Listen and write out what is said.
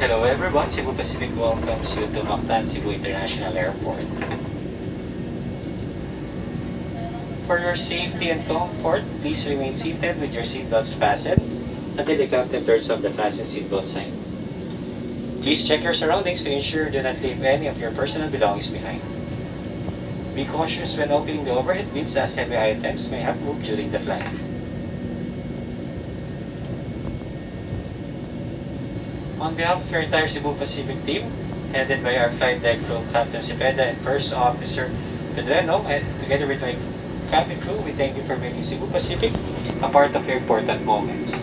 Hello everyone, Cebu Pacific welcomes you to Mactan, Cebu International Airport. For your safety and comfort, please remain seated with your seatbelts fastened until the captain turns off the fasten seatbelt sign. Please check your surroundings to ensure you do not leave any of your personal belongings behind. Be cautious when opening the overhead bins as heavy items may have moved during the flight. On behalf of your entire Cebu Pacific team, headed by our flight deck crew, Captain Cepeda and First Officer Pedreno, and together with my cabin crew, we thank you for making Cebu Pacific a part of your important moments.